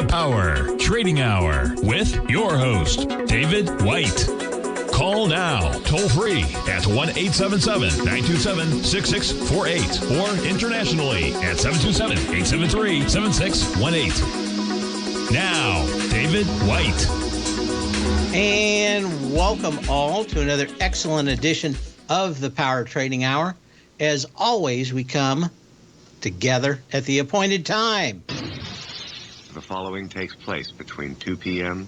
The Power Trading Hour with your host, David White. Call now, toll free at 1-877-927-6648 or internationally at 727-873-7618. Now, David White. And welcome all to another excellent edition of the Power Trading Hour. As always, we come together at the appointed time. The following takes place between 2 p.m.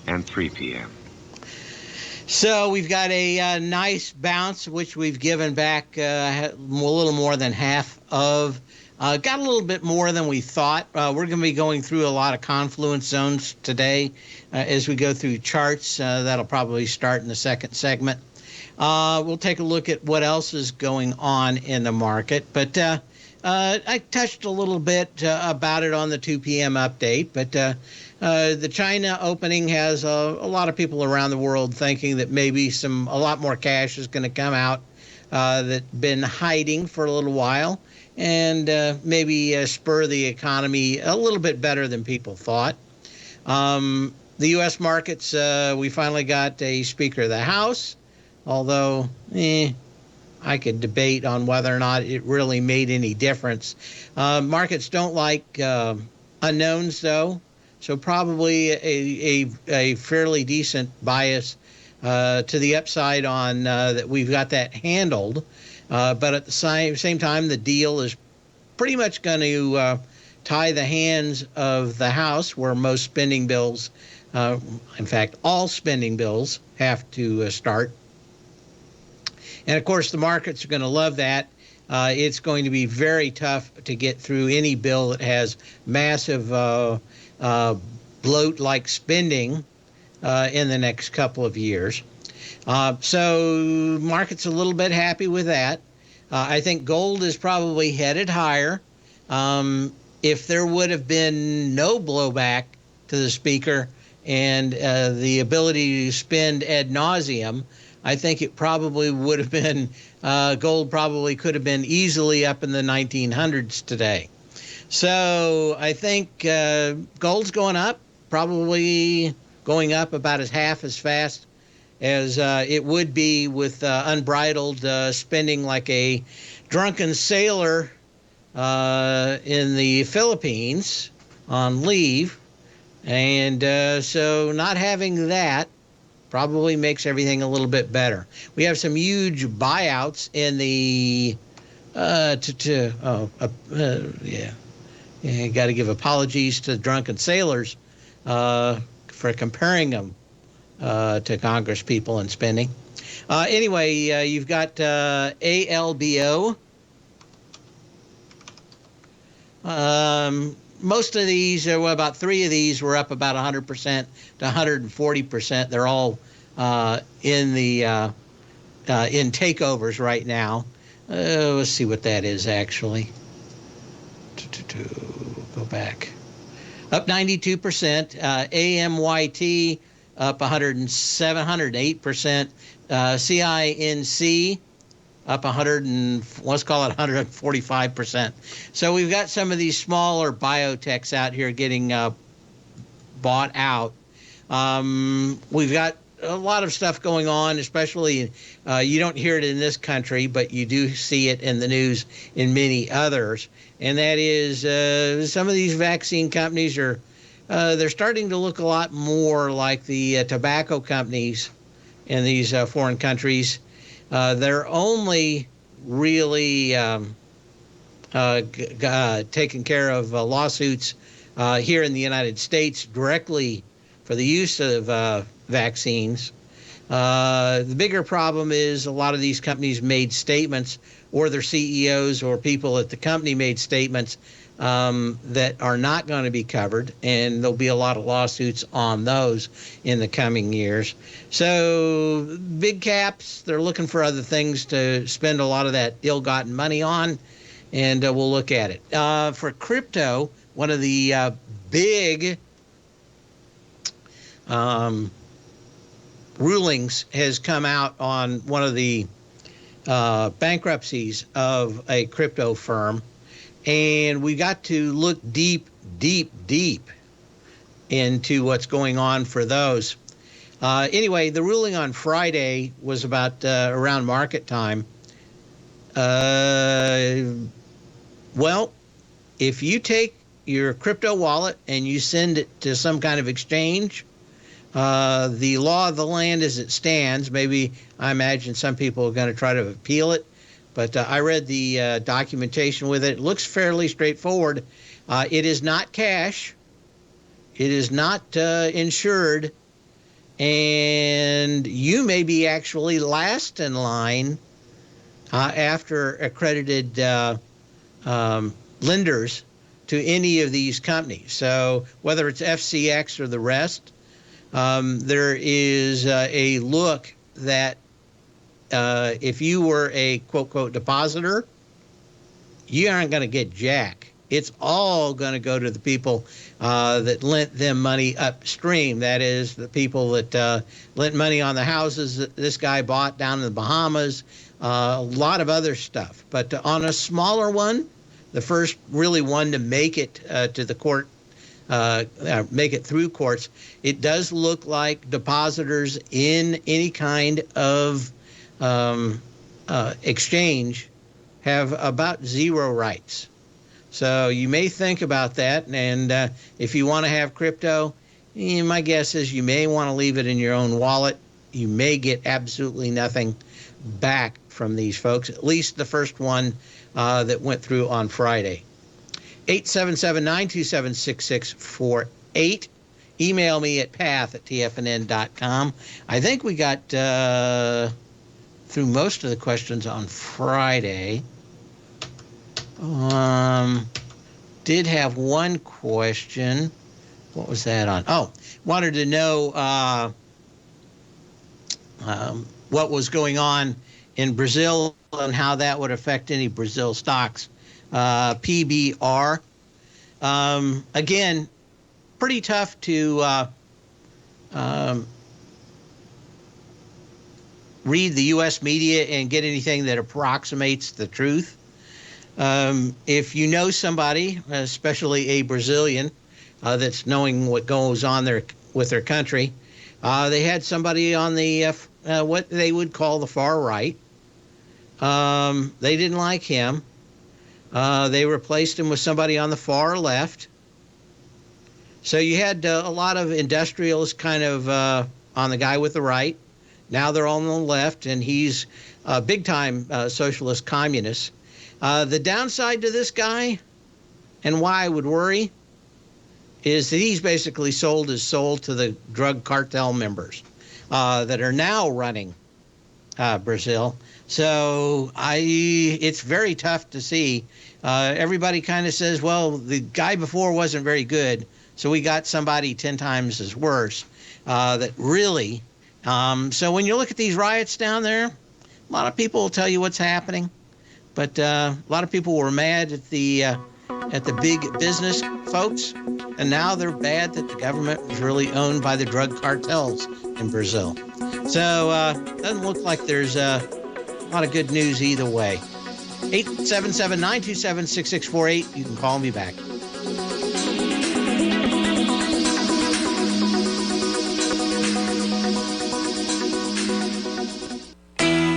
and 3 p.m. So we've got a nice bounce, which we've given back a little more than half of. Got a little bit more than we thought. We're going to be going through a lot of confluence zones today as we go through charts. That'll probably start in the second segment. We'll take a look at what else is going on in the market. But I touched a little bit about it on the 2 p.m. update. But the China opening has a lot of people around the world thinking that maybe a lot more cash is going to come out that's been hiding for a little while. And maybe spur the economy a little bit better than people thought. The U.S. markets, we finally got a Speaker of the House, although I could debate on whether or not it really made any difference. Markets don't like unknowns, though, so probably a fairly decent bias to the upside on that we've got that handled. But at the same time, the deal is pretty much going to tie the hands of the House, where most spending bills, in fact, all spending bills have to start. And, of course, the markets are going to love that. It's going to be very tough to get through any bill that has massive bloat-like spending in the next couple of years. So market's a little bit happy with that. I think gold is probably headed higher. If there would have been no blowback to the Speaker and the ability to spend ad nauseum, I think it probably would have been, gold probably could have been easily up in the 1900s today. So I think gold's going up, probably going up about half as fast as it would be with unbridled spending like a drunken sailor in the Philippines on leave. And so not having that probably makes everything a little bit better. We have some huge buyouts in the got to give apologies to drunken sailors for comparing them to Congress people and spending. Anyway, you've got ALBO. Most of these, about three of these were up about 100% to 140%. They're all in takeovers right now. Let's see what that is actually. Go back. Up 92%. AMYT up 107, 108%. CINC up 145%. So we've got some of these smaller biotechs out here getting bought out. We've got a lot of stuff going on, especially you don't hear it in this country, but you do see it in the news in many others. And that is some of these vaccine companies are they're starting to look a lot more like the tobacco companies in these foreign countries. They're only really taking care of lawsuits here in the United States directly for the use of vaccines. The bigger problem is a lot of these companies made statements, or their CEOs or people at the company made statements that are not going to be covered, and there'll be a lot of lawsuits on those in the coming years. So big caps, they're looking for other things to spend a lot of that ill-gotten money on, and we'll look at it. For crypto, one of the big rulings has come out on one of the bankruptcies of a crypto firm. And we got to look deep into what's going on for those. Anyway, the ruling on Friday was about around market time. Well, if you take your crypto wallet and you send it to some kind of exchange, the law of the land as it stands, maybe I imagine some people are going to try to appeal it, but I read the documentation with it. It looks fairly straightforward. It is not cash. It is not insured. And you may be actually last in line after accredited lenders to any of these companies. So whether it's FCX or the rest, there is a look that if you were a quote depositor, you aren't going to get jack. It's all going to go to the people that lent them money upstream. That is, the people that lent money on the houses that this guy bought down in the Bahamas, a lot of other stuff. But on a smaller one, the first really one to make it to the court, make it through courts, it does look like depositors in any kind of exchange have about zero rights. So you may think about that, and if you want to have crypto, my guess is you may want to leave it in your own wallet. You may get absolutely nothing back from these folks, at least the first one that went through on Friday. 877-927-6648. Email me at path@tfnn.com. I think we got through most of the questions on Friday. Did have one question. What was that on? Oh, wanted to know what was going on in Brazil and how that would affect any Brazil stocks. PBR. Again, pretty tough to read the U.S. media and get anything that approximates the truth. If you know somebody, especially a Brazilian, that's knowing what goes on there with their country, they had somebody on the what they would call the far right. They didn't like him. They replaced him with somebody on the far left. So you had a lot of industrialists kind of on the guy with the right. Now they're on the left, and he's a big-time socialist communist. The downside to this guy, and why I would worry, is that he's basically sold his soul to the drug cartel members that are now running Brazil. So it's very tough to see. Everybody kind of says, well, the guy before wasn't very good, so we got somebody 10 times as worse. That really, so when you look at these riots down there, a lot of people will tell you what's happening. But a lot of people were mad at the big business folks, and now they're bad that the government was really owned by the drug cartels in Brazil. So doesn't look like there's a lot of good news either way. 877-927-6648. You can call me back.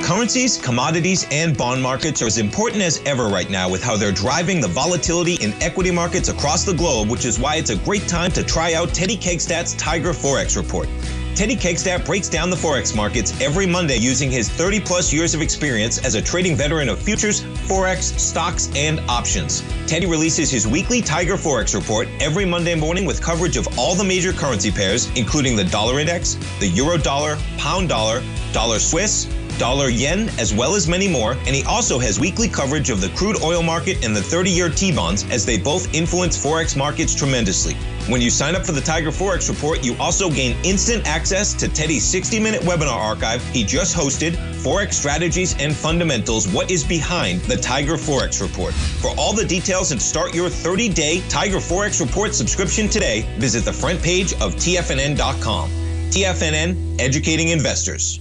Currencies, commodities, and bond markets are as important as ever right now with how they're driving the volatility in equity markets across the globe, which is why it's a great time to try out Teddy Kegstad's Tiger Forex Report. Teddy Kegstad breaks down the Forex markets every Monday using his 30-plus years of experience as a trading veteran of futures, Forex, stocks, and options. Teddy releases his weekly Tiger Forex Report every Monday morning with coverage of all the major currency pairs, including the dollar index, the euro dollar, pound dollar, dollar Swiss, dollar yen, as well as many more, and he also has weekly coverage of the crude oil market and the 30-year T-bonds, as they both influence Forex markets tremendously. When you sign up for the Tiger Forex Report, you also gain instant access to Teddy's 60-minute webinar archive he just hosted, Forex Strategies and Fundamentals, What is Behind the Tiger Forex Report. For all the details and start your 30-day Tiger Forex Report subscription today, visit the front page of TFNN.com. TFNN, educating investors.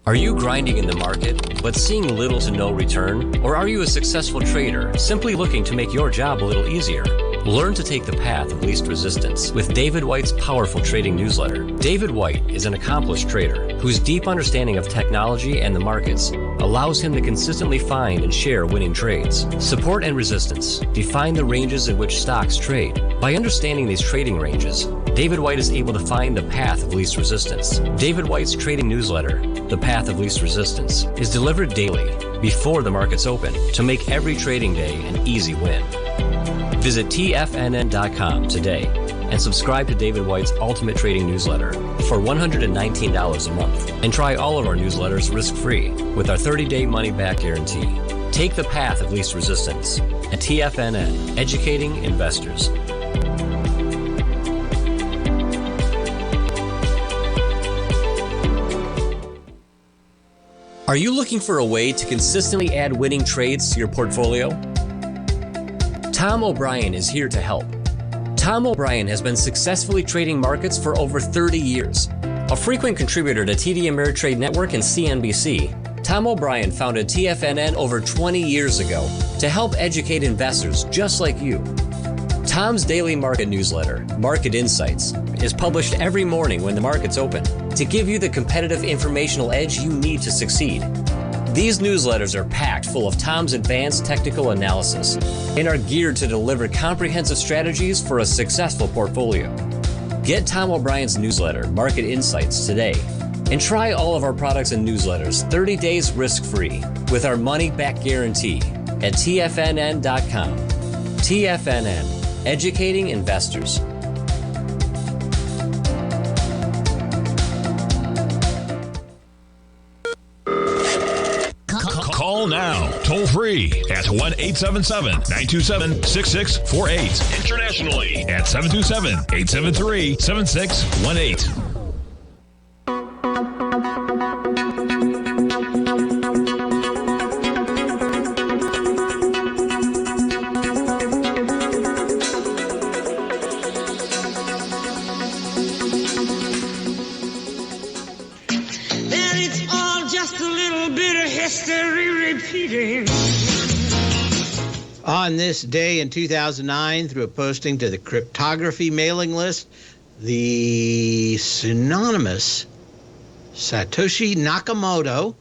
Are you grinding in the market, but seeing little to no return? Or are you a successful trader, simply looking to make your job a little easier? Learn to take the path of least resistance with David White's powerful trading newsletter. David White is an accomplished trader whose deep understanding of technology and the markets allows him to consistently find and share winning trades. Support and resistance define the ranges in which stocks trade. By understanding these trading ranges, David White is able to find the path of least resistance. David White's trading newsletter, The Path of Least Resistance, is delivered daily before the markets open to make every trading day an easy win. Visit TFNN.com today and subscribe to David White's Ultimate Trading Newsletter for $119 a month. And try all of our newsletters risk-free with our 30-day money-back guarantee. Take the path of least resistance at TFNN, educating investors. Are you looking for a way to consistently add winning trades to your portfolio? Tom O'Brien is here to help. Tom O'Brien has been successfully trading markets for over 30 years. A frequent contributor to TD Ameritrade Network and CNBC, Tom O'Brien founded TFNN over 20 years ago to help educate investors just like you. Tom's daily market newsletter, Market Insights, is published every morning when the markets open to give you the competitive informational edge you need to succeed. These newsletters are packed full of Tom's advanced technical analysis and are geared to deliver comprehensive strategies for a successful portfolio. Get Tom O'Brien's newsletter, Market Insights, today and try all of our products and newsletters 30 days risk-free with our money-back guarantee at TFNN.com. TFNN, educating investors. Call now, toll free at 1-877-927-6648. Internationally at 727-873-7618. On this day in 2009, through a posting to the cryptography mailing list, the synonymous Satoshi Nakamoto,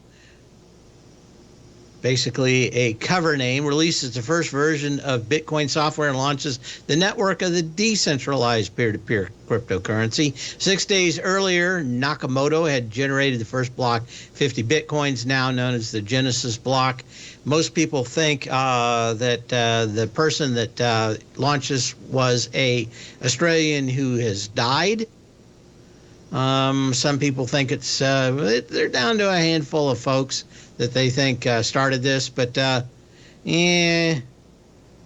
basically a cover name, releases the first version of Bitcoin software and launches the network of the decentralized peer-to-peer cryptocurrency. 6 days earlier, Nakamoto had generated the first block, 50 Bitcoins, now known as the Genesis block. Most people think that the person that launched this was a Australian who has died. Some people think it's they're down to a handful of folks that they think started this, but a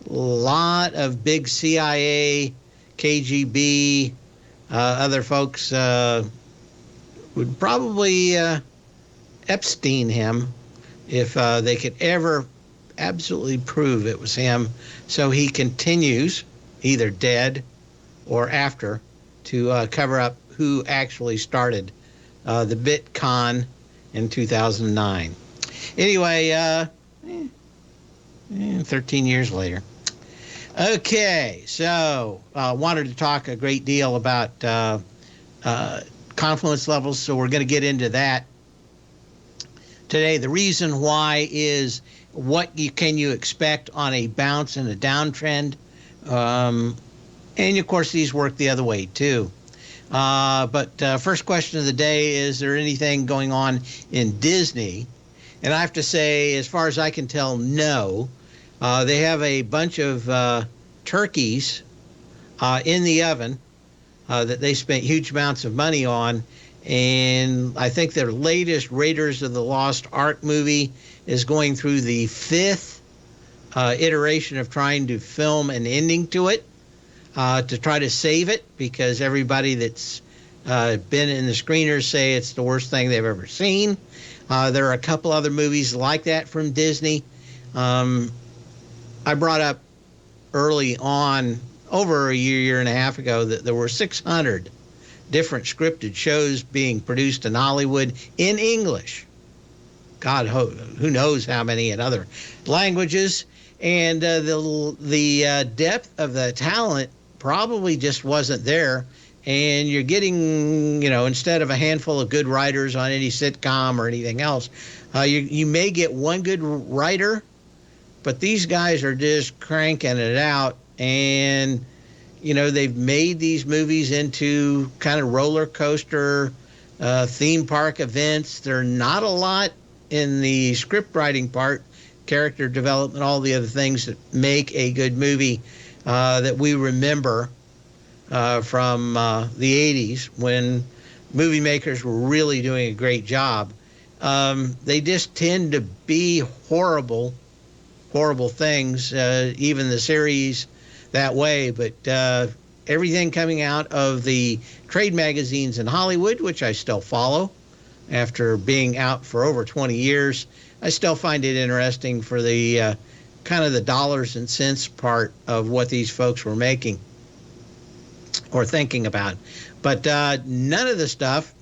lot of big CIA, KGB, other folks would probably Epstein him if they could ever absolutely prove it was him. So he continues, either dead or after, to cover up who actually started the BitCon in 2009. Anyway, 13 years later. Okay, so wanted to talk a great deal about confluence levels, so we're going to get into that today. The reason why is what can you expect on a bounce and a downtrend, and of course these work the other way too. But first question of the day, is there anything going on in Disney? And I have to say, as far as I can tell, no. They have a bunch of turkeys in the oven that they spent huge amounts of money on. And I think their latest Raiders of the Lost Ark movie is going through the 5th iteration of trying to film an ending to it, to try to save it, because everybody that's been in the screeners say it's the worst thing they've ever seen. There are a couple other movies like that from Disney. I brought up early on, over a year and a half ago, that there were 600 different scripted shows being produced in Hollywood in English. God, who knows how many in other languages. And the depth of the talent probably just wasn't there. And you're getting, instead of a handful of good writers on any sitcom or anything else, you may get one good writer, but these guys are just cranking it out. And, they've made these movies into kind of roller coaster theme park events. They're not a lot in the script writing part, character development, all the other things that make a good movie that we remember from the 80s when movie makers were really doing a great job. They just tend to be horrible things, even the series that way. But everything coming out of the trade magazines in Hollywood, which I still follow after being out for over 20 years, I still find it interesting for the kind of the dollars and cents part of what these folks were making or thinking about. But none of the stuff,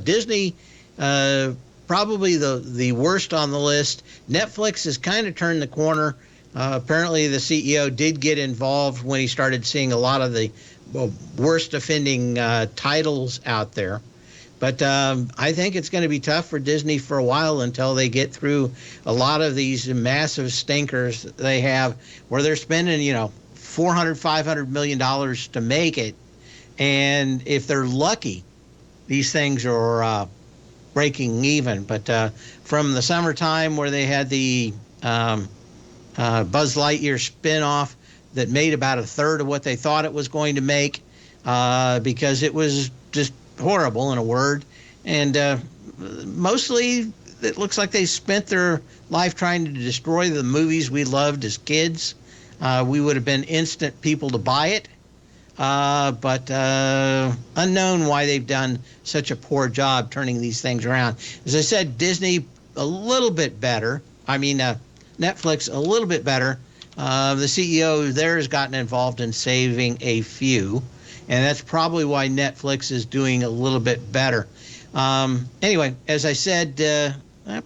Disney, probably the worst on the list. Netflix has kind of turned the corner. Apparently the CEO did get involved when he started seeing a lot of the worst offending titles out there. But I think it's going to be tough for Disney for a while until they get through a lot of these massive stinkers that they have where they're spending, $400, $500 million to make it. And if they're lucky, these things are breaking even. But from the summertime where they had the Buzz Lightyear spinoff that made about a third of what they thought it was going to make because it was just horrible, in a word. And mostly it looks like they spent their life trying to destroy the movies we loved as kids. We would have been instant people to buy it. But unknown why they've done such a poor job turning these things around. As I said, Disney a little bit better. Netflix a little bit better. The CEO there has gotten involved in saving a few, and that's probably why Netflix is doing a little bit better. Anyway, as I said, that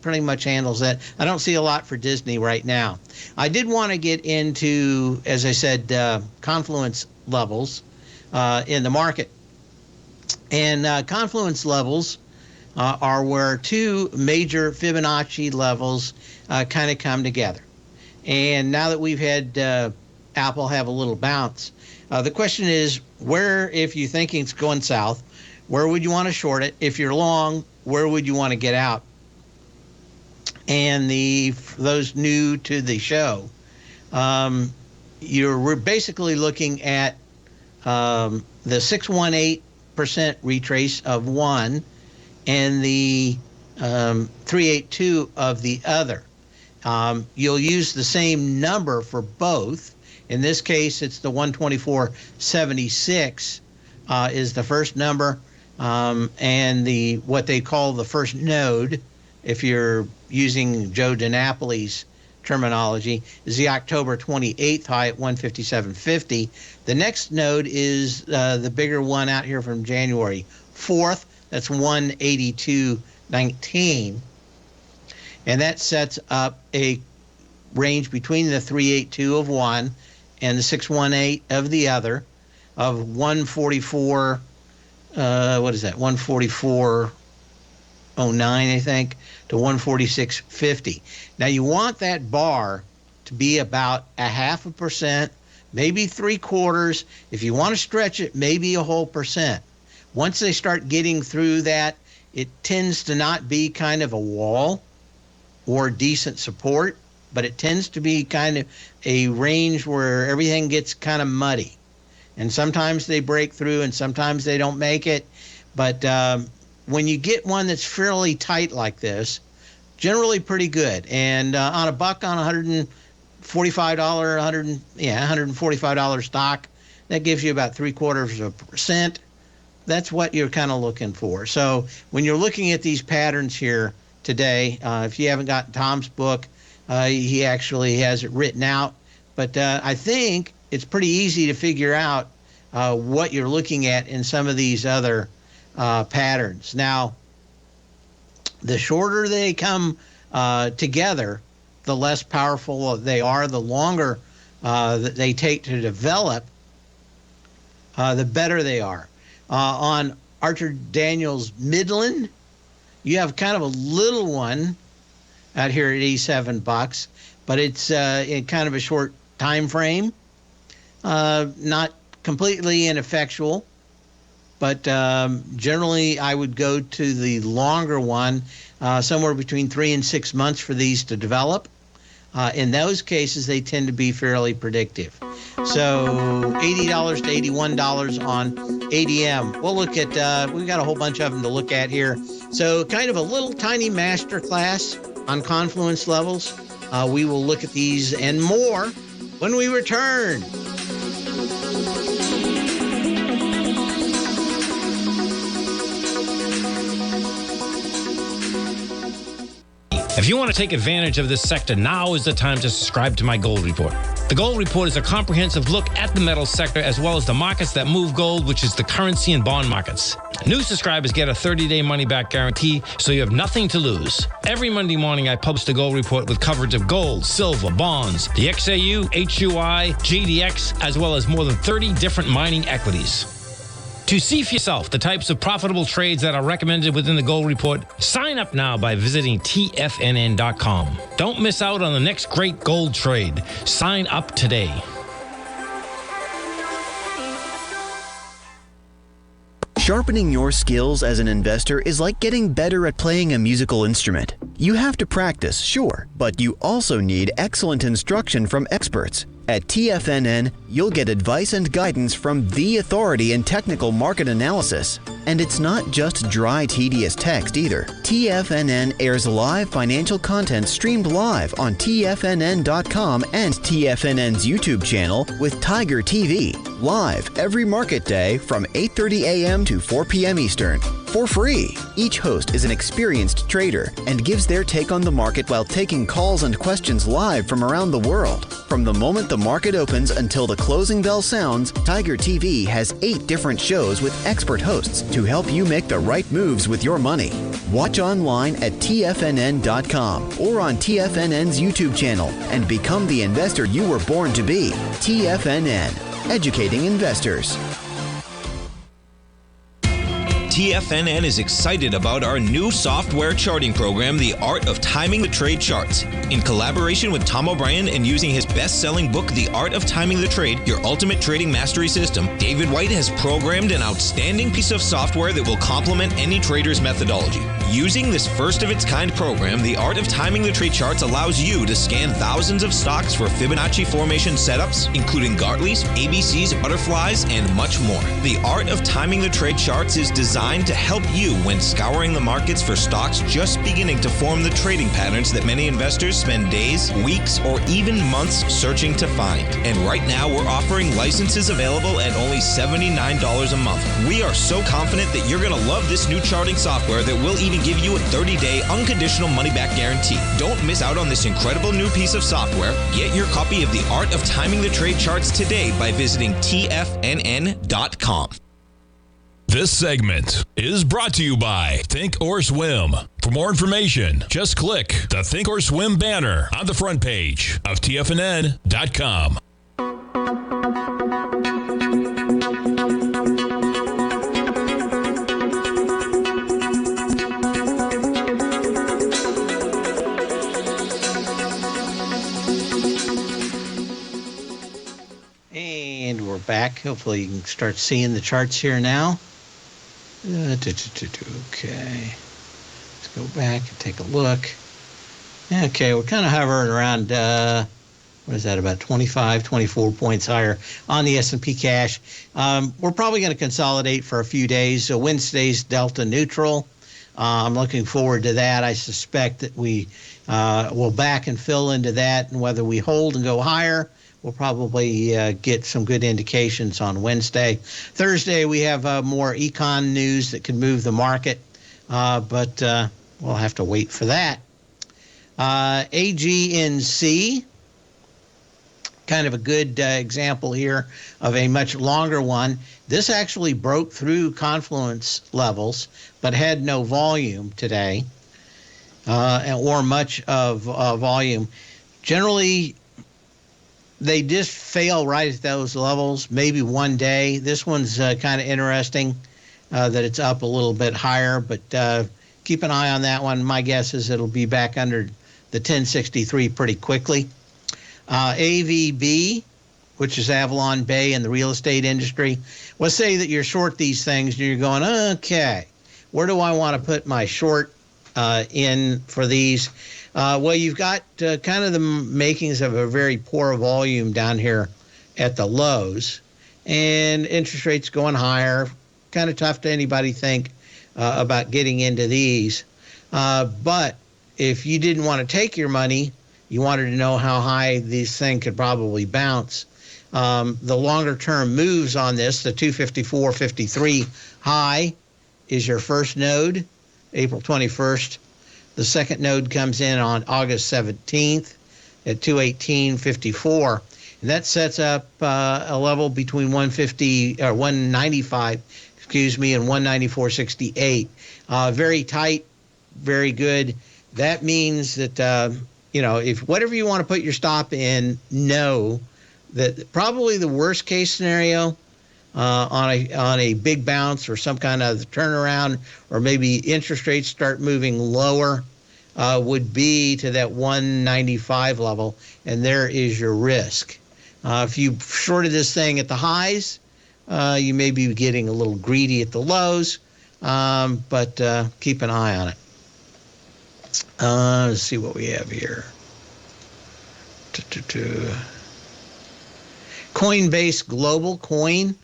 pretty much handles that. I don't see a lot for Disney right now. I did want to get into, as I said, confluence levels in the market. And confluence levels are where two major Fibonacci levels kind of come together. And now that we've had Apple have a little bounce, the question is, where, if you think it's going south, where would you want to short it? If you're long, where would you want to get out? And those new to the show, we're basically looking at the 618% retrace of one and the 382 of the other. You'll use the same number for both. In this case, it's the 124.76 is the first number, and what they call the first node, if you're using Joe DiNapoli's terminology, is the October 28th high at 157.50. The next node is the bigger one out here from January 4th. That's 182.19. And that sets up a range between the 382 of one and the 618 of the other of 144, what is that, 144.09, I think, to 146.50. Now you want that bar to be about 0.5%, maybe 0.75%. If you want to stretch it, maybe a whole percent. Once they start getting through that, it tends to not be kind of a wall or decent support, but it tends to be kind of a range where everything gets kind of muddy. And sometimes they break through and sometimes they don't make it. But when you get one that's fairly tight like this, generally pretty good. And on a buck on $145 stock, that gives you about 0.75%. That's what you're kind of looking for. So when you're looking at these patterns here today, if you haven't gotten Tom's book, he actually has it written out. But I think it's pretty easy to figure out what you're looking at in some of these other patterns. Now, the shorter they come together, the less powerful they are, the longer that they take to develop, the better they are. On Archer Daniels Midland, you have kind of a little one out here at $87, but it's in kind of a short time frame. Not completely ineffectual, but generally I would go to the longer one, somewhere between 3 and 6 months for these to develop. In those cases, they tend to be fairly predictive. So $80 to $81 on ADM. We'll look at, we've got a whole bunch of them to look at here. So kind of a little tiny master class on confluence levels. We will look at these and more when we return. If you want to take advantage of this sector, now is the time to subscribe to my Gold Report. The Gold Report is a comprehensive look at the metals sector as well as the markets that move gold, which is the currency and bond markets. New subscribers get a 30-day money-back guarantee, so you have nothing to lose. Every Monday morning, I publish the Gold Report with coverage of gold, silver, bonds, the XAU, HUI, GDX, as well as more than 30 different mining equities. To see for yourself the types of profitable trades that are recommended within the Gold Report, sign up now by visiting TFNN.com. Don't miss out on the next great gold trade. Sign up today. Sharpening your skills as an investor is like getting better at playing a musical instrument. You have to practice, sure, but you also need excellent instruction from experts. At TFNN, you'll get advice and guidance from the authority in technical market analysis. And it's not just dry, tedious text either. TFNN airs live financial content streamed live on TFNN.com and TFNN's YouTube channel with Tiger TV, live every market day from 8:30 a.m. to 4 p.m. Eastern. For free. Each host is an experienced trader and gives their take on the market while taking calls and questions live from around the world. From the moment the market opens until the closing bell sounds, Tiger TV has 8 different shows with expert hosts to help you make the right moves with your money. Watch online at TFNN.com or on TFNN's YouTube channel and become the investor you were born to be. TFNN, educating investors. TFNN is excited about our new software charting program, The Art of Timing the Trade Charts. In collaboration with Tom O'Brien and using his best-selling book, The Art of Timing the Trade, Your Ultimate Trading Mastery System, David White has programmed an outstanding piece of software that will complement any trader's methodology. Using this first-of-its-kind program, The Art of Timing the Trade Charts allows you to scan thousands of stocks for Fibonacci formation setups, including Gartley's, ABC's, butterflies, and much more. The Art of Timing the Trade Charts is designed to help you when scouring the markets for stocks just beginning to form the trading patterns that many investors spend days, weeks, or even months searching to find. And right now, we're offering licenses available at only $79 a month. We are so confident that you're going to love this new charting software that will even give you a 30-day unconditional money-back guarantee. Don't miss out on this incredible new piece of software. Get your copy of The Art of Timing the Trade Charts today by visiting TFNN.com. This segment is brought to you by Thinkorswim. For more information, just click the Thinkorswim banner on the front page of TFNN.com. And we're back. Hopefully you can start seeing the charts here now. Okay, let's go back and take a look. Okay, we're kind of hovering around, what is that, about 25, 24 points higher on the S&P cash. We're probably going to consolidate for a few days. So Wednesday's delta neutral. I'm looking forward to that. I suspect that we will back and fill into that, and whether we hold and go higher, we'll probably get some good indications on Wednesday. Thursday, we have more econ news that could move the market, but we'll have to wait for that. AGNC, kind of a good example here of a much longer one. This actually broke through confluence levels, but had no volume today, or much of volume. Generally, they just fail right at those levels, maybe one day. This one's kind of interesting that it's up a little bit higher, but keep an eye on that one. My guess is it'll be back under the 1063 pretty quickly. AVB, which is Avalon Bay in the real estate industry. Let's say that you're short these things and you're going, okay, where do I want to put my short in for these? Well, you've got kind of the makings of a very poor volume down here at the lows, and interest rates going higher. Kind of tough to anybody think about getting into these. But if you didn't want to take your money, you wanted to know how high these things could probably bounce. The longer term moves on this, the 254.53 high is your first node, April 21st. The second node comes in on August 17th at 218.54. And that sets up a level between 150 or 195, and 194.68. Very tight, very good. That means that if whatever you want to put your stop in, know that probably the worst case scenario on a big bounce or some kind of turnaround, or maybe interest rates start moving lower, would be to that 195 level, and there is your risk. If you shorted this thing at the highs, you may be getting a little greedy at the lows, but keep an eye on it. Let's see what we have here. Coinbase Global Coin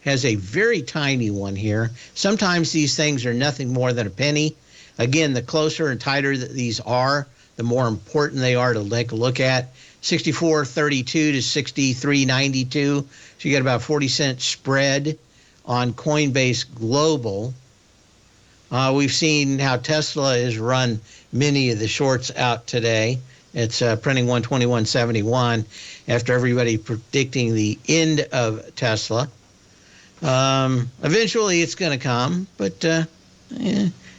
has a very tiny one here. Sometimes these things are nothing more than a penny. Again, the closer and tighter that these are, the more important they are to take a look at. 64.32 to 63.92. So you get about 40-cent spread on Coinbase Global. We've seen how Tesla has run many of the shorts out today. It's printing 121.71 after everybody predicting the end of Tesla. Eventually it's going to come, but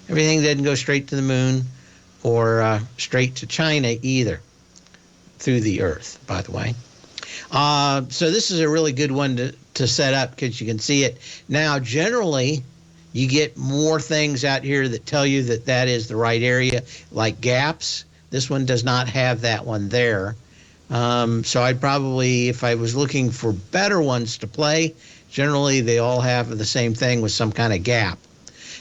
everything didn't go straight to the moon or straight to China either, through the earth, by the way. So this is a really good one to set up because you can see it. Now, generally, you get more things out here that tell you that that is the right area, like gaps. This one does not have that one there. So I'd probably, if I was looking for better ones to play, generally they all have the same thing with some kind of gap.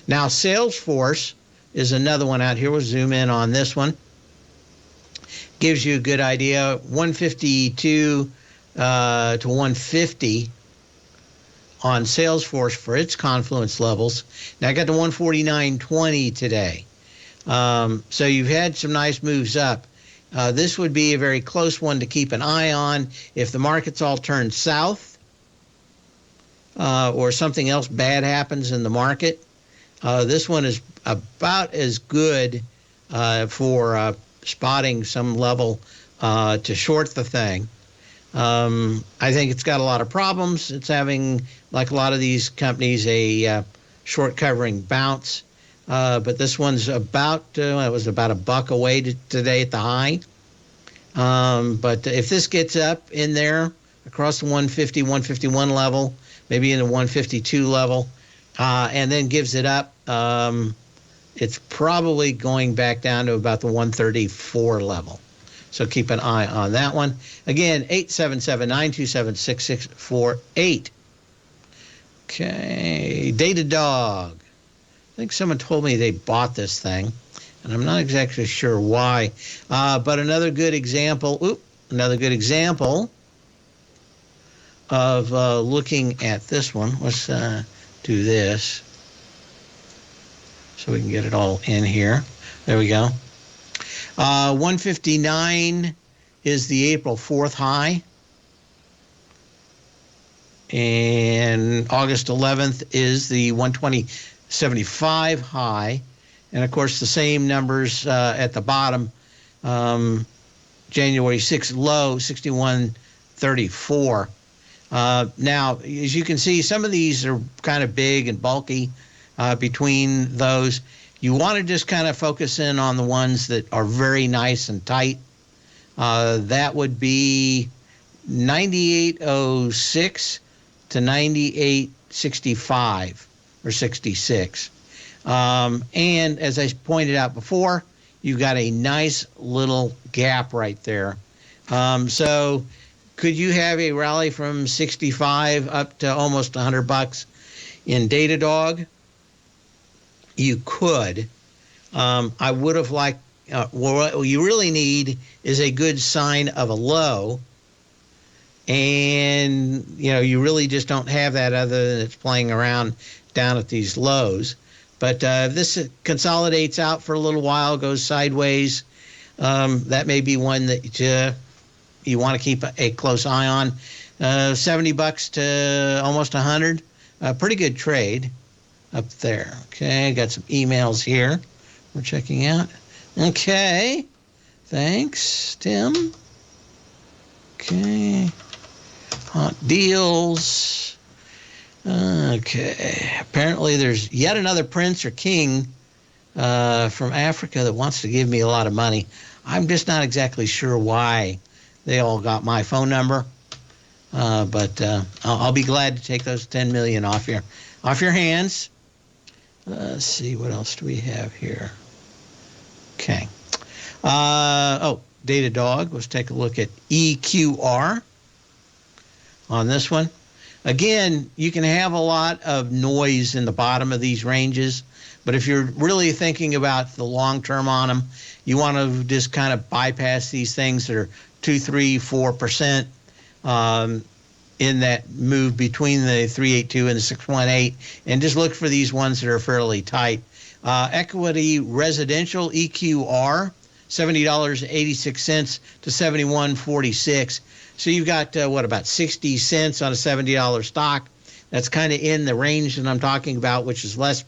Now, Salesforce is another one out here. We'll zoom in on this one. Gives you a good idea. 152 to 150 on Salesforce for its confluence levels. Now I got to 149.20 today. So you've had some nice moves up. This would be a very close one to keep an eye on. If the markets all turn south or something else bad happens in the market, this one is about as good for spotting some level to short the thing. I think it's got a lot of problems. It's having, like a lot of these companies, a short covering bounce. But this one's about, it was about $1 away today at the high. But if this gets up in there across the 150, 151 level, maybe in the 152 level, and then gives it up, it's probably going back down to about the 134 level. So keep an eye on that one. Again, 877-927-6648. Okay, Datadog. I think someone told me they bought this thing, and I'm not exactly sure why. But another good example of looking at this one. Let's do this so we can get it all in here. There we go. 159 is the April 4th high. And August 11th is the 120.75 high. And, of course, the same numbers at the bottom. January 6th low, 61.34. Now, as you can see, some of these are kind of big and bulky between those. You want to just kind of focus in on the ones that are very nice and tight. That would be 98.06 to 98.65 or 66. And as I pointed out before, you've got a nice little gap right there. So could you have a rally from 65 up to almost $100 in Datadog? You could. I would have liked, what you really need is a good sign of a low. And, you really just don't have that other than it's playing around down at these lows. But this consolidates out for a little while, goes sideways. That may be one that you want to keep a close eye on. $70 to almost 100. Pretty good trade up there. Okay, got some emails here we're checking out. Okay, thanks, Tim. Okay, hot deals. Okay, apparently there's yet another prince or king from Africa that wants to give me a lot of money. I'm just not exactly sure why they all got my phone number, but I'll be glad to take those 10 million off your hands. Let's see, what else do we have here? Okay. Datadog. Let's take a look at EQR on this one. Again, you can have a lot of noise in the bottom of these ranges, but if you're really thinking about the long term on them, you want to just kind of bypass these things that are 2, 3, 4% in that move between the 382 and the 618, and just look for these ones that are fairly tight. Equity residential EQR, $70.86 to $71.46. So you've got about 60 cents on a $70 stock. That's kind of in the range that I'm talking about, which is less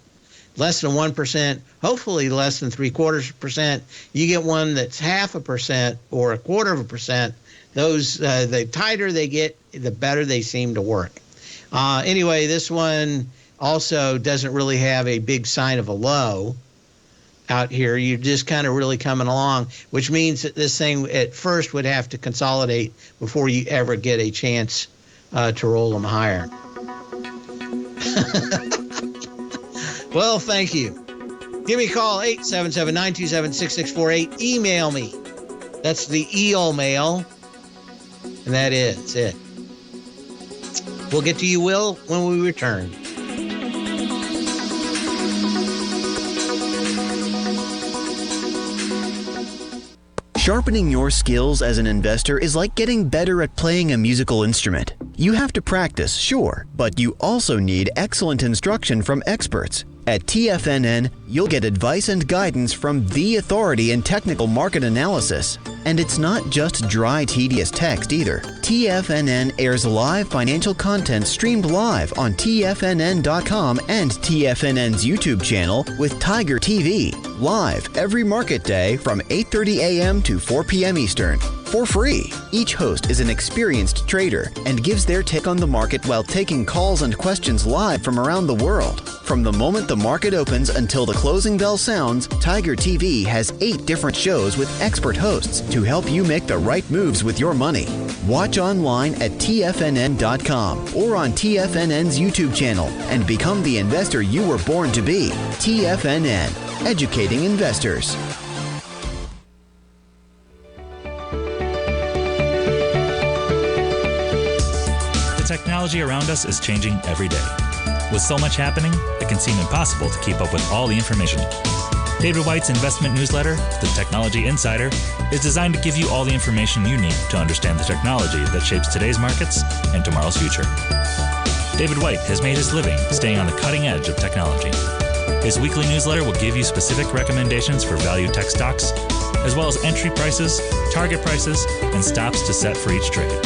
than 1%, hopefully less than 0.75%. You get one that's 0.5% or 0.25%. Those the tighter they get, the better they seem to work. Anyway, this one also doesn't really have a big sign of a low out here. You're just kind of really coming along, which means that this thing at first would have to consolidate before you ever get a chance to roll them higher. Well, thank you. Give me a call, 877-927-6648. Email me. That's the EO mail. And that is it. We'll get to you, Will, when we return. Sharpening your skills as an investor is like getting better at playing a musical instrument. You have to practice, sure, but you also need excellent instruction from experts. At TFNN, you'll get advice and guidance from the authority in technical market analysis. And it's not just dry, tedious text either. TFNN airs live financial content streamed live on TFNN.com and TFNN's YouTube channel with Tiger TV, live every market day from 8:30 a.m. to 4 p.m. Eastern. For free. Each host is an experienced trader and gives their take on the market while taking calls and questions live from around the world. From the moment the market opens until the closing bell sounds, Tiger TV has 8 different shows with expert hosts to help you make the right moves with your money. Watch online at TFNN.com or on TFNN's YouTube channel and become the investor you were born to be. TFNN, educating investors. The technology around us is changing every day. With so much happening, it can seem impossible to keep up with all the information. David White's investment newsletter, The Technology Insider, is designed to give you all the information you need to understand the technology that shapes today's markets and tomorrow's future. David White has made his living staying on the cutting edge of technology. His weekly newsletter will give you specific recommendations for value tech stocks, as well as entry prices, target prices, and stops to set for each trade.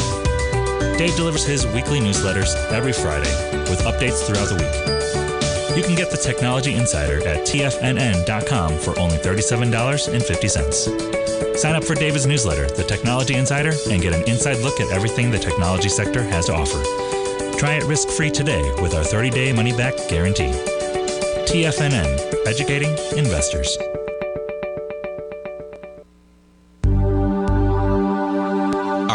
Dave delivers his weekly newsletters every Friday with updates throughout the week. You can get the Technology Insider at TFNN.com for only $37.50. Sign up for David's newsletter, The Technology Insider, and get an inside look at everything the technology sector has to offer. Try it risk-free today with our 30-day money-back guarantee. TFNN, educating investors.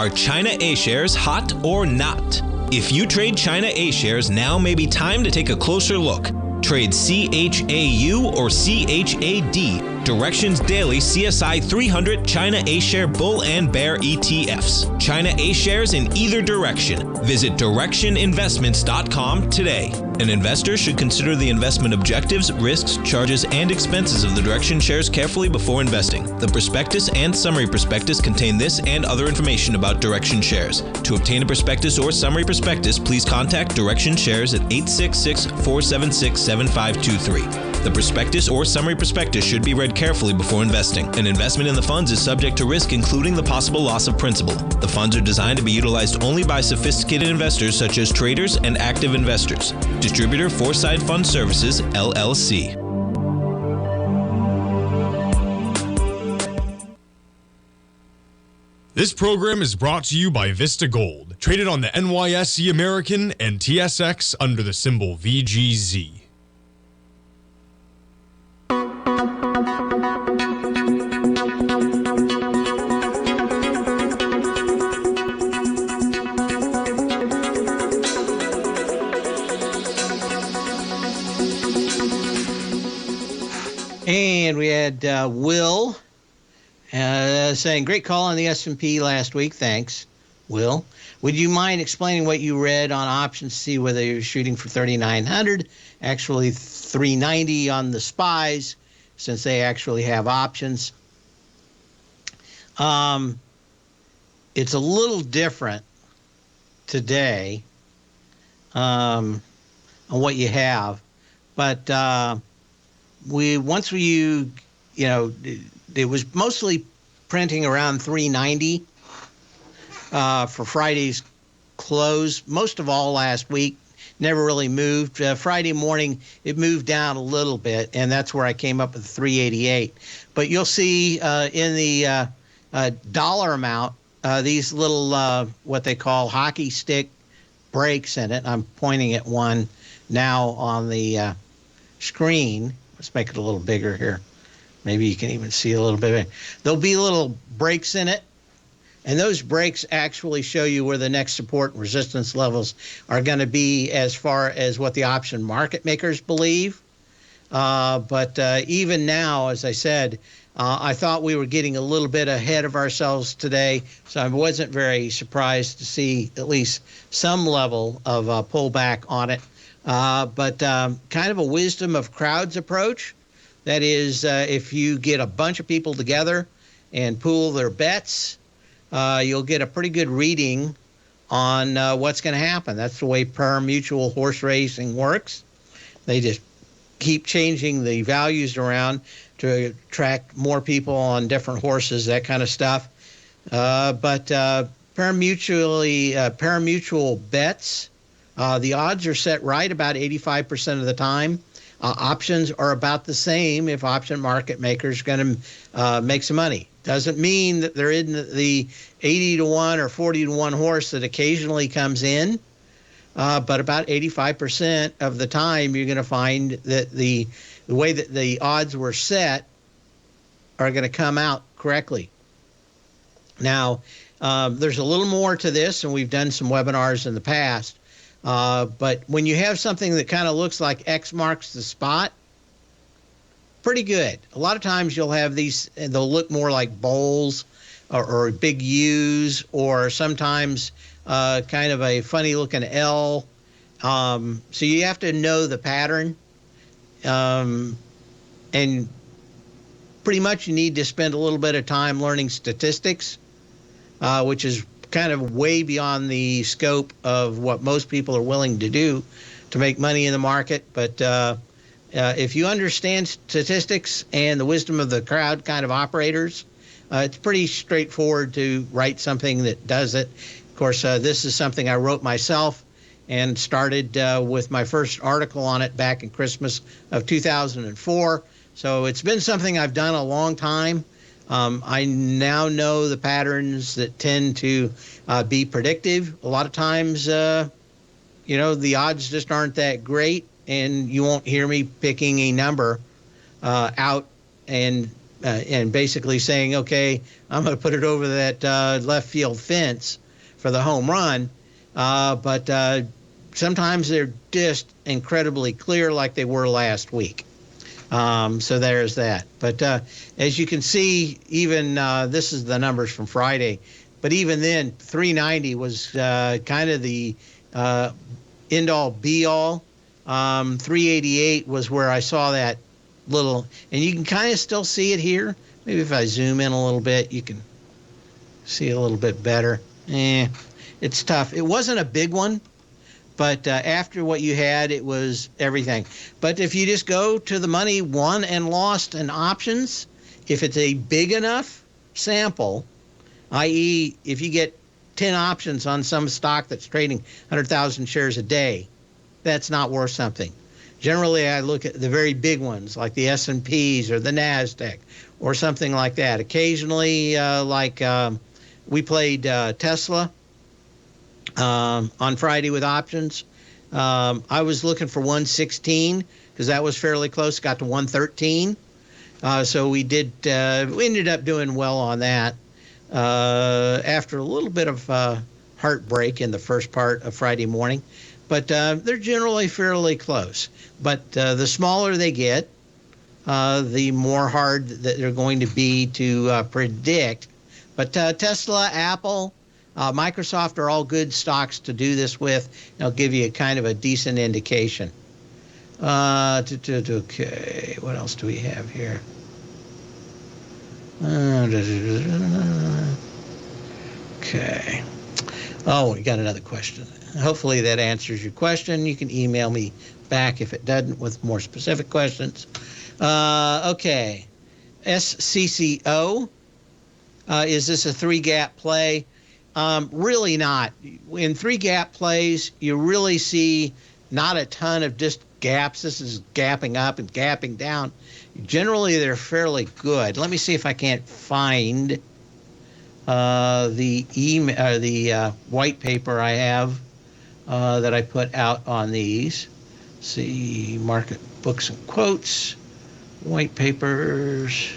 Are China A-shares hot or not? If you trade China A-shares, now may be time to take a closer look. Trade CHAU or CHAD, Directions Daily CSI 300 China A-share Bull and Bear ETFs. China A-shares in either direction. Visit directioninvestments.com today. An investor should consider the investment objectives, risks, charges, and expenses of the Direction shares carefully before investing. The prospectus and summary prospectus contain this and other information about Direction shares. To obtain a prospectus or summary prospectus, please contact Direction shares at 866-476-7523. The prospectus or summary prospectus should be read carefully before investing. An investment in the funds is subject to risk, including the possible loss of principal. The funds are designed to be utilized only by sophisticated investors such as traders and active investors. Distributor Foreside Fund Services, LLC. This program is brought to you by Vista Gold, traded on the NYSE American and TSX under the symbol VGZ. And we had Will saying, great call on the S&P last week. Thanks, Will. Would you mind explaining what you read on options to see whether you're shooting for 3,900, actually 390 on the SPYs, since they actually have options? It's a little different today on what you have, but it was mostly printing around 390 for Friday's close. Most of all last week, never really moved. Friday morning, it moved down a little bit, and that's where I came up with 388. But you'll see in the dollar amount, these little what they call hockey stick breaks in it. I'm pointing at one now on the screen. Let's make it a little bigger here. Maybe you can even see a little bit. There'll be little breaks in it, and those breaks actually show you where the next support and resistance levels are going to be as far as what the option market makers believe. But even now, as I said, I thought we were getting a little bit ahead of ourselves today, so I wasn't very surprised to see at least some level of pullback on it. But kind of a wisdom of crowds approach. That is, if you get a bunch of people together and pool their bets, you'll get a pretty good reading on what's going to happen. That's the way pari-mutuel horse racing works. They just keep changing the values around to attract more people on different horses, that kind of stuff. But pari-mutuel bets, the odds are set right about 85% of the time. Options are about the same if option market makers are going to make some money. Doesn't mean that there isn't the 80 to 1 or 40 to 1 horse that occasionally comes in, but about 85% of the time you're going to find that the way that the odds were set are going to come out correctly. Now, there's a little more to this, and we've done some webinars in the past. But when you have something that kind of looks like X marks the spot, pretty good. A lot of times you'll have these, and they'll look more like bowls or big U's, or sometimes kind of a funny looking L. So you have to know the pattern. And pretty much you need to spend a little bit of time learning statistics, which is kind of way beyond the scope of what most people are willing to do to make money in the market. But if you understand statistics and the wisdom of the crowd kind of operators, it's pretty straightforward to write something that does it. Of course, this is something I wrote myself and started with my first article on it back in Christmas of 2004. So it's been something I've done a long time. I now know the patterns that tend to be predictive. A lot of times, the odds just aren't that great, and you won't hear me picking a number out and and basically saying, okay, I'm going to put it over that left field fence for the home run. But sometimes they're just incredibly clear like they were last week. So there's that. But as you can see, even this is the numbers from Friday, but even then, 390 was kind of the end-all, be-all. 388 was where I saw that little, and you can kind of still see it here. Maybe if I zoom in a little bit, you can see a little bit better. It's tough. It wasn't a big one, but after what you had, it was everything. But if you just go to the money won and lost and options, if it's a big enough sample, i.e. if you get 10 options on some stock that's trading 100,000 shares a day, that's not worth something. Generally, I look at the very big ones like the S&Ps or the NASDAQ or something like that. Occasionally, we played Tesla on Friday with options. I was looking for 116 because that was fairly close. Got to 113. So we ended up doing well on that after a little bit of heartbreak in the first part of Friday morning. But they're generally fairly close. But the smaller they get, the more hard that they're going to be to predict. But Tesla, Apple, Microsoft are all good stocks to do this with. They'll give you kind of a decent indication. Okay, what else do we have here? Okay. Oh, we got another question. Hopefully that answers your question. You can email me back if it doesn't with more specific questions. Okay. SCCO. Is this a three-gap play? Really not. In three-gap plays, you really see not a ton of just gaps. This is gapping up and gapping down. Generally, they're fairly good. Let me see if I can't find the white paper I have that I put out on these. See, market books and quotes, white papers,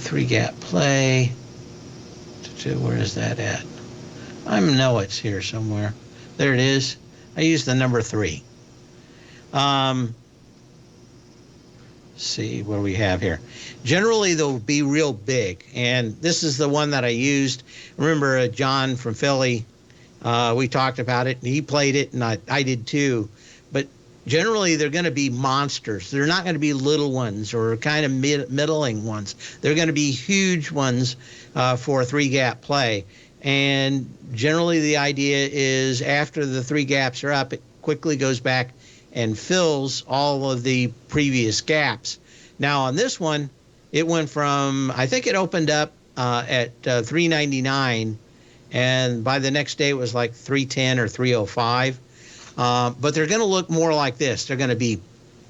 three-gap play. Where is that at? I know it's here somewhere. There it is. I used the number 3. See what we have here. Generally, they'll be real big, and this is the one that I used. Remember, John from Philly, we talked about it, and he played it, and I did too. But generally, they're going to be monsters. They're not going to be little ones or kind of middling ones. They're going to be huge ones for a three-gap play. And generally, the idea is after the three gaps are up, it quickly goes back and fills all of the previous gaps. Now on this one, it went from, I think it opened up at 399, and by the next day it was like 310 or 305. But they're going to look more like this. They're going to be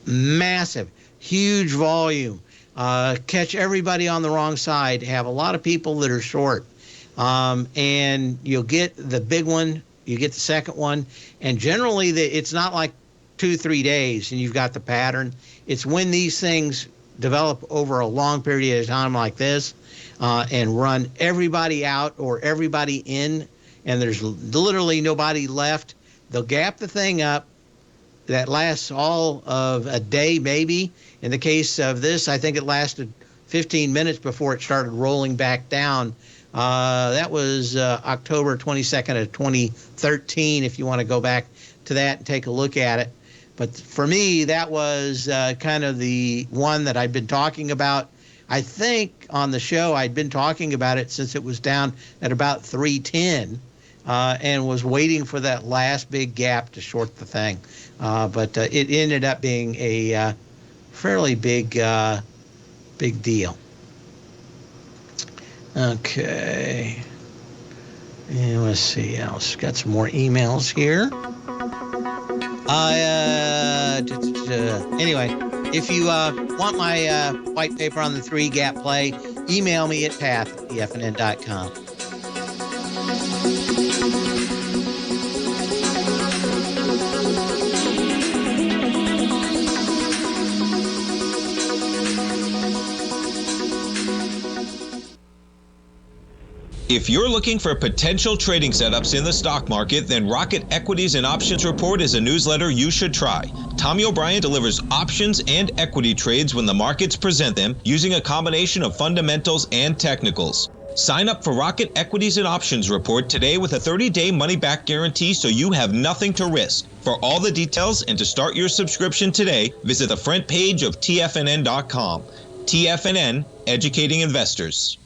massive, huge volume, catch everybody on the wrong side, have a lot of people that are short. And you'll get the big one, you get the second one, and generally it's not like 2-3 days and you've got the pattern. It's when these things develop over a long period of time like this and run everybody out or everybody in, and there's literally nobody left. They'll gap the thing up. That lasts all of a day, maybe. In the case of this, I think it lasted 15 minutes before it started rolling back down. That was October 22nd of 2013, if you want to go back to that and take a look at it. But for me, that was kind of the one that I've been talking about. I think on the show I'd been talking about it since it was down at about 310 and was waiting for that last big gap to short the thing. But it ended up being a fairly big deal. Okay. And let's see else. Got some more emails here. Anyway, if you want my white paper on the three-gap play, email me at path@tfnn.com. If you're looking for potential trading setups in the stock market, then Rocket Equities and Options Report is a newsletter you should try. Tommy O'Brien delivers options and equity trades when the markets present them, using a combination of fundamentals and technicals. Sign up for Rocket Equities and Options Report today with a 30-day money-back guarantee, so you have nothing to risk. For all the details and to start your subscription today, visit the front page of TFNN.com. TFNN, educating investors.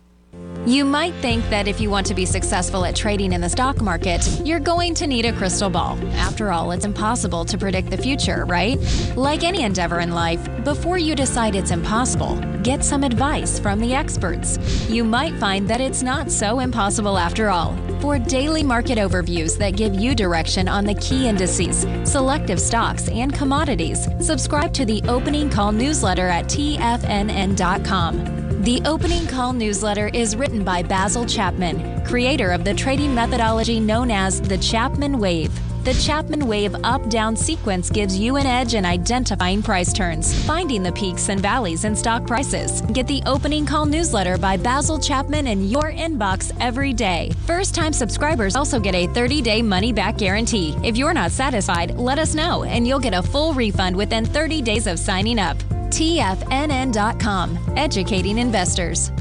You might think that if you want to be successful at trading in the stock market, you're going to need a crystal ball. After all, it's impossible to predict the future, right? Like any endeavor in life, before you decide it's impossible, get some advice from the experts. You might find that it's not so impossible after all. For daily market overviews that give you direction on the key indices, selective stocks, and commodities, subscribe to the Opening Call newsletter at TFNN.com. The Opening Call newsletter is written by Basil Chapman, creator of the trading methodology known as the Chapman Wave. The Chapman Wave up-down sequence gives you an edge in identifying price turns, finding the peaks and valleys in stock prices. Get the Opening Call newsletter by Basil Chapman in your inbox every day. First-time subscribers also get a 30-day money-back guarantee. If you're not satisfied, let us know, and you'll get a full refund within 30 days of signing up. TFNN.com, educating investors.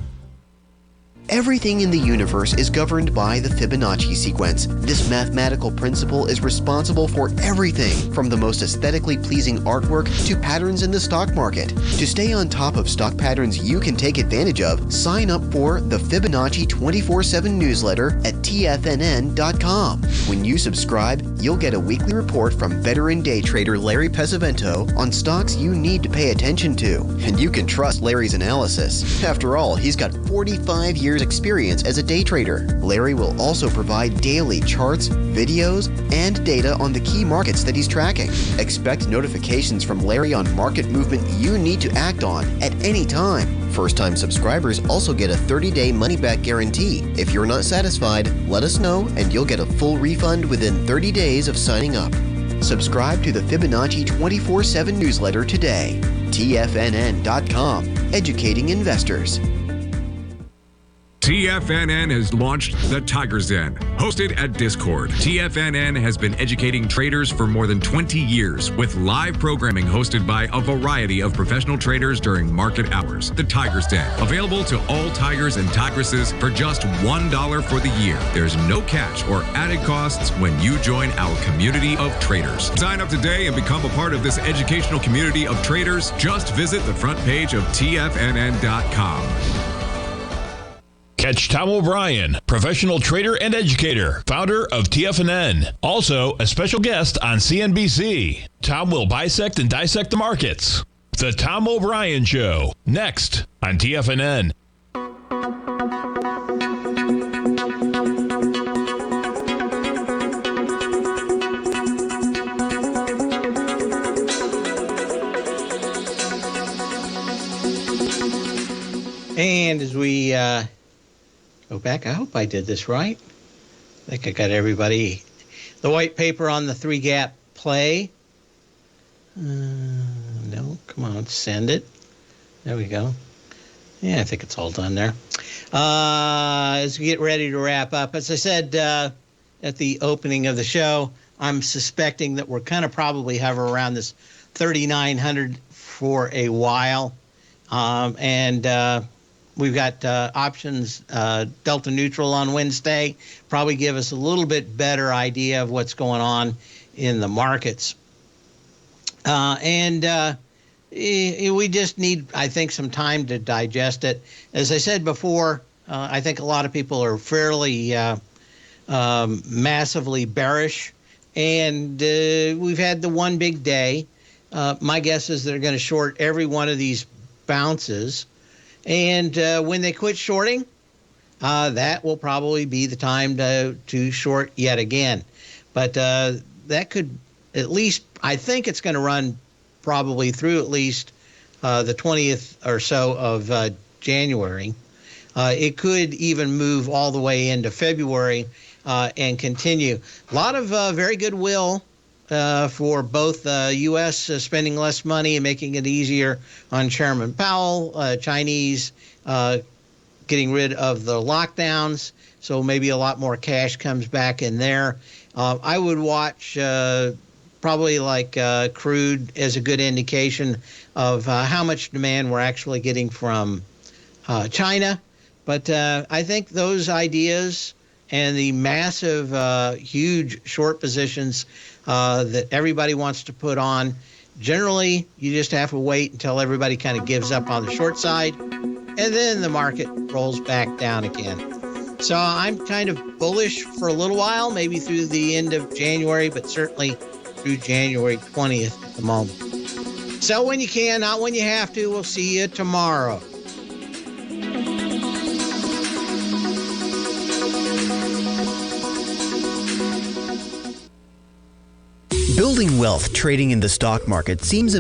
Everything in the universe is governed by the Fibonacci sequence. This mathematical principle is responsible for everything from the most aesthetically pleasing artwork to patterns in the stock market. To stay on top of stock patterns you can take advantage of, sign up for the Fibonacci 24/7 newsletter at TFNN.com. When you subscribe, you'll get a weekly report from veteran day trader Larry Pesavento on stocks you need to pay attention to. And you can trust Larry's analysis. After all, he's got 45 years experience as a day trader. Larry will also provide daily charts, videos, and data on the key markets that he's tracking. Expect notifications from Larry on market movement you need to act on at any time. First-time subscribers also get a 30-day money-back guarantee. If you're not satisfied, let us know and you'll get a full refund within 30 days of signing up. Subscribe to the Fibonacci 24/7 newsletter today. TFNN.com, educating investors. TFNN has launched the Tiger's Den. Hosted at Discord, TFNN has been educating traders for more than 20 years with live programming hosted by a variety of professional traders during market hours. The Tiger's Den, available to all tigers and tigresses for just $1 for the year. There's no catch or added costs when you join our community of traders. Sign up today and become a part of this educational community of traders. Just visit the front page of TFNN.com. Catch Tom O'Brien, professional trader and educator, founder of TFNN. Also, a special guest on CNBC. Tom will bisect and dissect the markets. The Tom O'Brien Show, next on TFNN. And as we go back, I hope I did this right. I think I got everybody. The white paper on the 3-gap play. No, come on, send it. There we go. Yeah, I think it's all done there. As we get ready to wrap up, as I said at the opening of the show, I'm suspecting that we're kind of probably hover around this 3,900 for a while. We've got options delta neutral on Wednesday. Probably give us a little bit better idea of what's going on in the markets. We just need, I think, some time to digest it. As I said before, I think a lot of people are fairly massively bearish. And we've had the one big day. My guess is they're going to short every one of these bounces. And when they quit shorting, that will probably be the time to short yet again. But that could at least, I think it's going to run probably through at least the 20th or so of January. It could even move all the way into February and continue. A lot of very good will for both the U.S. Spending less money and making it easier on Chairman Powell, Chinese getting rid of the lockdowns, so maybe a lot more cash comes back in there. I would watch probably like crude as a good indication of how much demand we're actually getting from China. But I think those ideas and the massive, huge short positions that everybody wants to put on, generally, you just have to wait until everybody kind of gives up on the short side, and then the market rolls back down again. So I'm kind of bullish for a little while, maybe through the end of January, but certainly through January 20th at the moment. Sell when you can, not when you have to. We'll see you tomorrow. Building wealth trading in the stock market seems